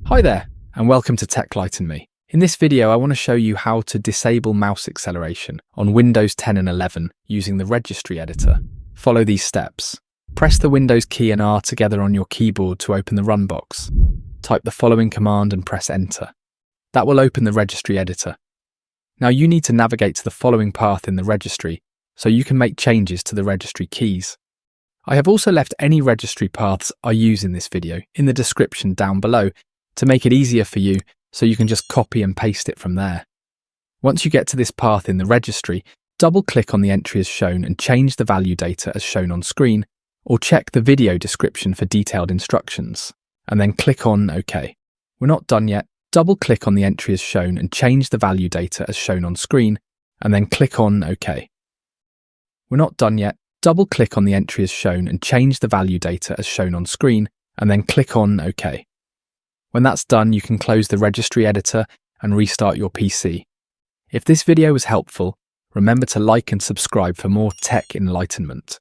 Hi there, and welcome to Tech Lighten Me. In this video, I want to show you how to disable mouse acceleration on Windows 10 and 11 using the Registry Editor. Follow these steps. Press the Windows key and R together on your keyboard to open the Run box. Type the following command and press Enter. That will open the Registry Editor. Now you need to navigate to the following path in the registry so you can make changes to the registry keys. I have also left any registry paths I use in this video in the description down below to make it easier for you, so you can just copy and paste it from there. Once you get to this path in the registry, double-click on the entry as shown and change the value data as shown on screen, or check the video description for detailed instructions, and then click on OK. We're not done yet. Double-click on the entry as shown and change the value data as shown on screen, and then click on OK. We're not done yet. Double-click on the entry as shown and change the value data as shown on screen, and then click on OK. When that's done, you can close the Registry Editor and restart your PC. If this video was helpful, remember to like and subscribe for more tech enlightenment.